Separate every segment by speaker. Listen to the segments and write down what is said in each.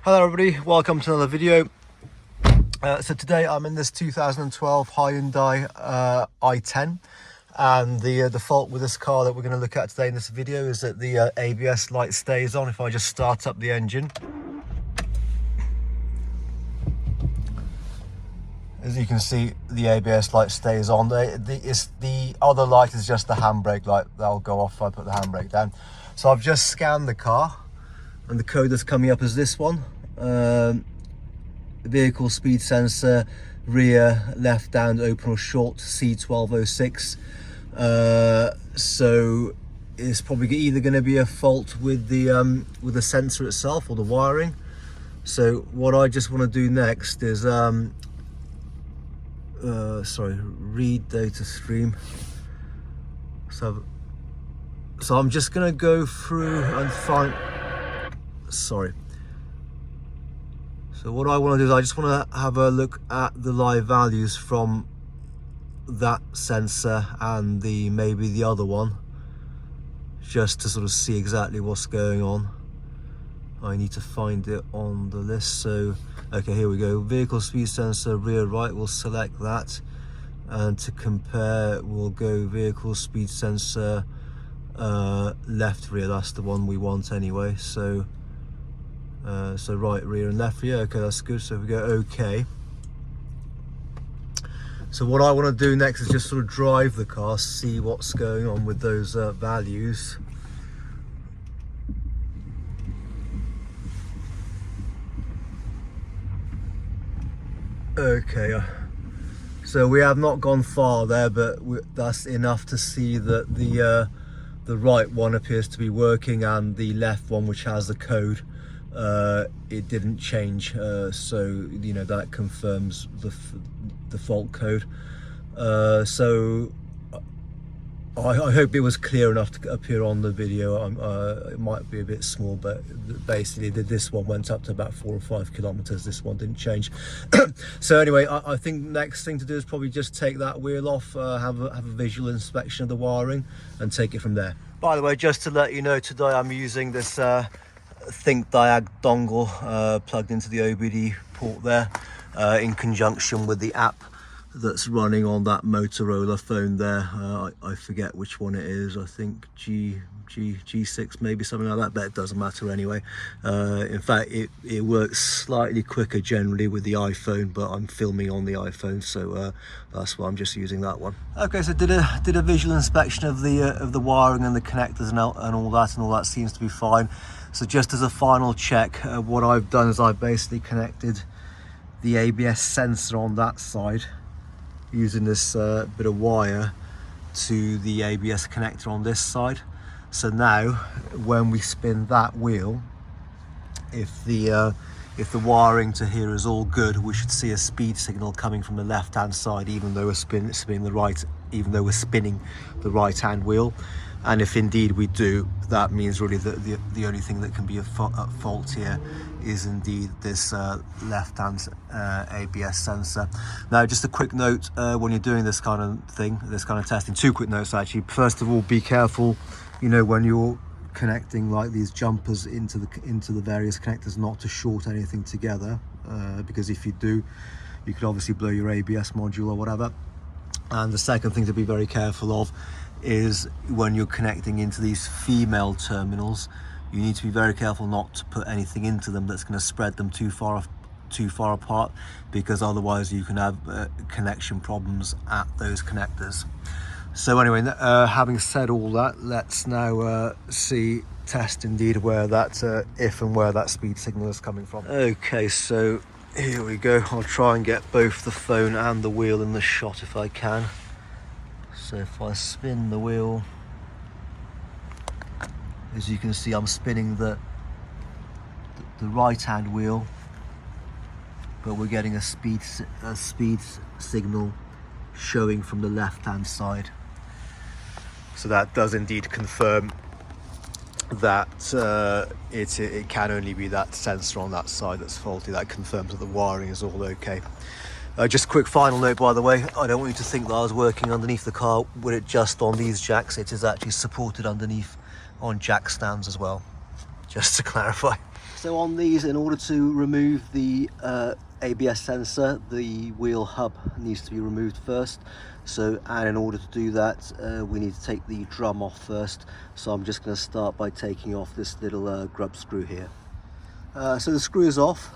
Speaker 1: Hello everybody, welcome to another video. So today I'm in this 2012 Hyundai i10, and the fault with this car that we're going to look at today in this video is that the ABS light stays on if I just start up the engine. As you can see, the ABS light stays on. The other light is just the handbrake light. That'll go off if I put the handbrake down. So I've just scanned the car, and the code that's coming up is this one. Vehicle speed sensor, rear left down open or short, C1206. So it's probably either going to be a fault with the sensor itself or the wiring. So what I just want to do next is read data stream. So I'm just going to go through and find. So what I want to do is I just want to have a look at the live values from that sensor and maybe the other one, just to sort of see exactly what's going on. I need to find it on the list. So okay, here we go. Vehicle speed sensor rear right, we'll select that, and to compare we'll go vehicle speed sensor left rear. That's the one we want anyway. So right rear and left rear. Okay, that's good. So if we go okay. So what I want to do next is just sort of drive the car, see what's going on with those values. Okay, so we have not gone far there, but that's enough to see that the right one appears to be working, and the left one, which has the code, it didn't change. So you know that confirms the fault code. So I hope it was clear enough to appear on the video. It might be a bit small, but basically this one went up to about 4 or 5 kilometers. This one didn't change. So anyway, I think next thing to do is probably just take that wheel off, have a visual inspection of the wiring, and take it from there. By the way, just to let you know, today I'm using this Thinkdiag dongle plugged into the OBD port there, in conjunction with the app that's running on that Motorola phone there. I forget which one it is. I think G6 maybe, something like that, but it doesn't matter anyway. In fact, it works slightly quicker generally with the iPhone, but I'm filming on the iPhone, so that's why I'm just using that one. Okay, so did a visual inspection of the wiring and the connectors and all that seems to be fine. So just as a final check, what I've done is I've basically connected the ABS sensor on that side using this bit of wire to the ABS connector on this side. So now when we spin that wheel, if the wiring to here is all good, we should see a speed signal coming from the left hand side, even though we're spinning the right hand wheel. And if indeed we do, that means really that the only thing that can be at fault here is indeed this left-hand ABS sensor. Now, just a quick note when you're doing this kind of thing, this kind of testing. Two quick notes actually. First of all, be careful, you know, when you're connecting like these jumpers into the various connectors, not to short anything together, because if you do, you could obviously blow your ABS module or whatever. And the second thing to be very careful of is when you're connecting into these female terminals, you need to be very careful not to put anything into them that's going to spread them too far apart, because otherwise you can have connection problems at those connectors. So anyway, having said all that, let's now test indeed where that if and where that speed signal is coming from. Okay, so here we go. I'll try and get both the phone and the wheel in the shot if I can. So if I spin the wheel, as you can see, I'm spinning the right hand wheel, but we're getting a speed signal showing from the left hand side. So that does indeed confirm that it can only be that sensor on that side that's faulty. That confirms that the wiring is all okay. Just a quick final note, by the way, I don't want you to think that I was working underneath the car with it just on these jacks. It is actually supported underneath on jack stands as well, just to clarify. So on these, in order to remove the ABS sensor, the wheel hub needs to be removed first. So, and in order to do that, we need to take the drum off first. So I'm just going to start by taking off this little grub screw here. So the screw is off,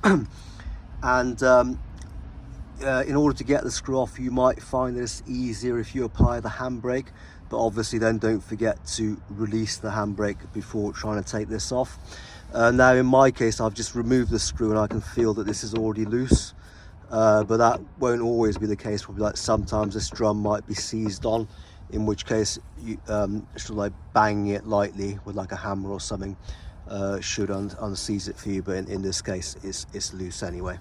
Speaker 1: and in order to get the screw off, you might find this easier if you apply the handbrake, but obviously then don't forget to release the handbrake before trying to take this off. Now in my case, I've just removed the screw and I can feel that this is already loose, but that won't always be the case. Probably like sometimes this drum might be seized on, in which case you should like bang it lightly with like a hammer or something, should unseize it for you, but in this case it's loose anyway.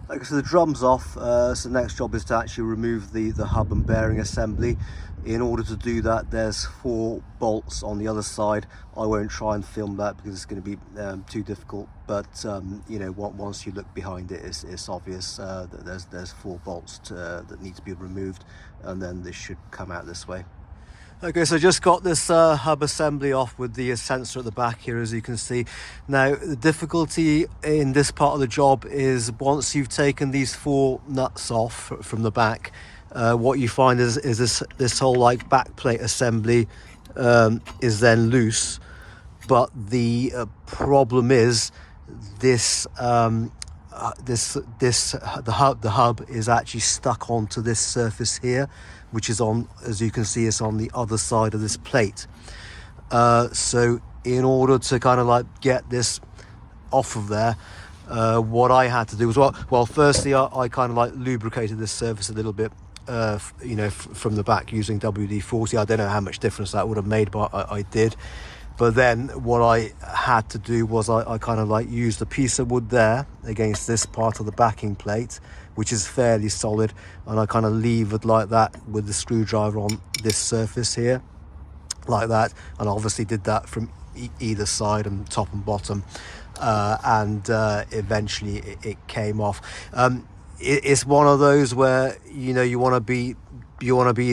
Speaker 1: Okay, so the drum's off, so the next job is to actually remove the hub and bearing assembly. In order to do that, there's 4 bolts on the other side. I won't try and film that because it's going to be too difficult, but you know, once you look behind it, it's obvious that there's 4 bolts that need to be removed, and then this should come out this way. Okay, so just got this hub assembly off with the sensor at the back here, as you can see. Now, the difficulty in this part of the job is once you've taken these 4 nuts off from the back, what you find is this whole like back plate assembly is then loose. But the problem is this the hub is actually stuck onto this surface here, which is on, as you can see, it's on the other side of this plate. So in order to kind of like get this off of there, what I had to do was, well firstly I kind of like lubricated this surface a little bit, you know, from the back using WD-40. I don't know how much difference that would have made, but I did. But then what I had to do was I kind of like used a piece of wood there against this part of the backing plate, which is fairly solid, and I kind of levered like that with the screwdriver on this surface here, like that, and obviously did that from either side and top and bottom, and eventually it came off. It's one of those where, you know, you want to be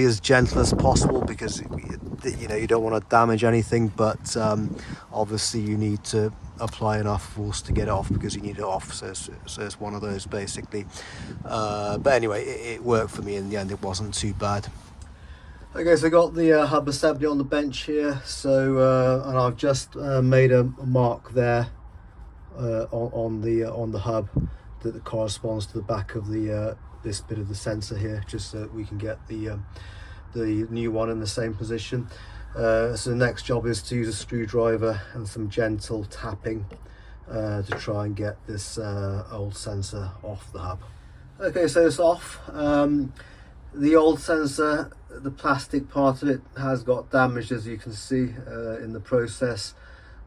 Speaker 1: as gentle as possible because, you know, you don't want to damage anything, but obviously you need to apply enough force to get it off because you need it off. So it's one of those basically. But anyway, it worked for me in the end. It wasn't too bad. Okay, so I got the hub assembly on the bench here. So and I've just made a mark there on the hub that corresponds to the back of the this bit of the sensor here, just so that we can get the new one in the same position. So the next job is to use a screwdriver and some gentle tapping to try and get this old sensor off the hub. Okay, so it's off. The old sensor, the plastic part of it has got damaged, as you can see in the process,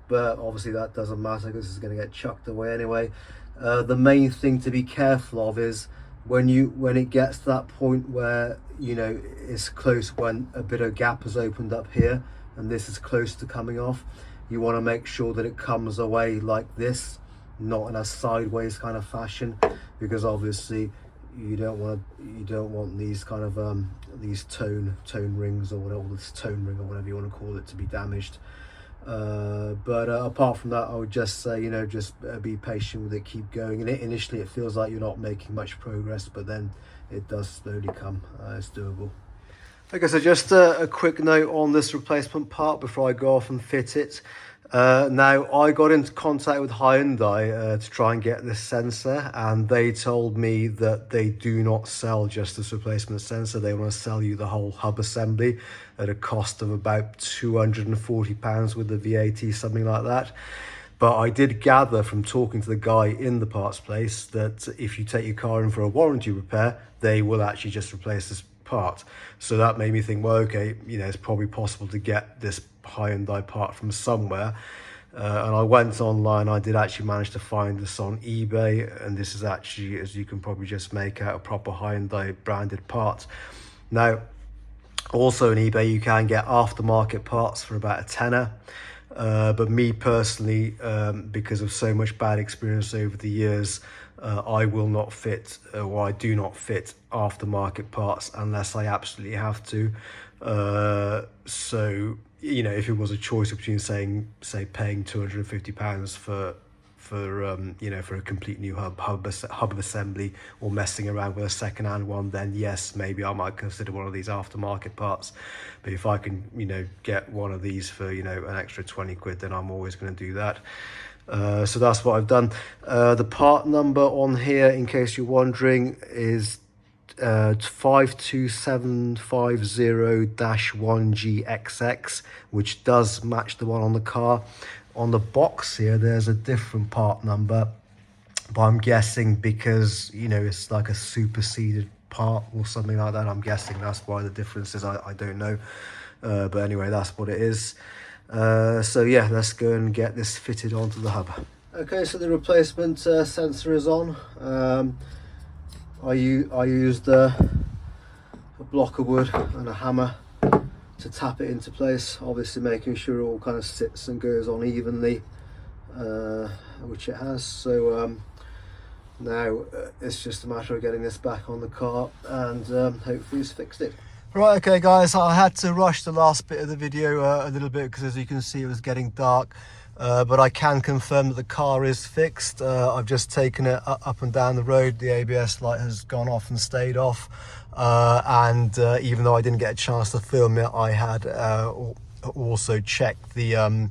Speaker 1: but obviously that doesn't matter because it's going to get chucked away anyway. The main thing to be careful of is when it gets to that point where, you know, it's close, when a bit of gap has opened up here and this is close to coming off, you want to make sure that it comes away like this, not in a sideways kind of fashion, because obviously you don't want these kind of these tone rings or whatever, this tone ring or whatever you want to call it, to be damaged. But apart from that, I would just say, you know, just be patient with it, keep going. And initially it feels like you're not making much progress, but then it does slowly come. It's doable. Okay, so just a quick note on this replacement part before I go off and fit it. Now, I got into contact with Hyundai to try and get this sensor, and they told me that they do not sell just this replacement sensor. They want to sell you the whole hub assembly at a cost of about £240 with the VAT, something like that. But I did gather from talking to the guy in the parts place that if you take your car in for a warranty repair, they will actually just replace this part. So that made me think, well, okay, you know, it's probably possible to get this Hyundai part from somewhere. And I went online. I did actually manage to find this on eBay, and this is actually, as you can probably just make out, a proper Hyundai branded part. Now, also on eBay you can get aftermarket parts for about a tenner, but me personally, because of so much bad experience over the years, I will not fit, or I do not fit aftermarket parts unless I absolutely have to. So you know, if it was a choice between say paying £250 for you know, for a complete new hub assembly, or messing around with a second-hand one, then yes, maybe I might consider one of these aftermarket parts. But if I can, you know, get one of these for, you know, an extra 20 quid, then I'm always going to do that. So that's what I've done. The part number on here, in case you're wondering, is 52750-1GXX, which does match the one on the car. On the box here, there's a different part number, but I'm guessing because, you know, it's like a superseded part or something like that, I'm guessing that's why the difference is. I don't know, but anyway, that's what it is. So yeah, let's go and get this fitted onto the hub. Okay, so the replacement sensor is on. I used a block of wood and a hammer to tap it into place, obviously making sure it all kind of sits and goes on evenly, which it has. So now it's just a matter of getting this back on the car, and hopefully it's fixed it. Right, okay guys, I had to rush the last bit of the video a little bit because, as you can see, it was getting dark. But I can confirm that the car is fixed. I've just taken it up and down the road. The ABS light has gone off and stayed off. And even though I didn't get a chance to film it, I had also checked the,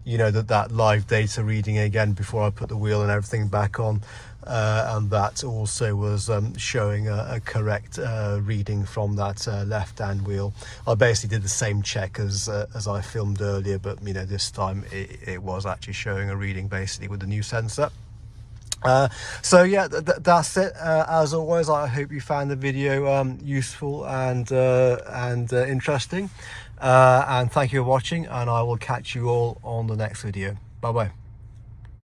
Speaker 1: you know, that live data reading again before I put the wheel and everything back on. And that also was showing a correct reading from that left-hand wheel. I basically did the same check as I filmed earlier, but, you know, this time it was actually showing a reading basically with the new sensor. So yeah, that's it. As always, I hope you found the video useful and interesting. And thank you for watching, and I will catch you all on the next video. Bye bye.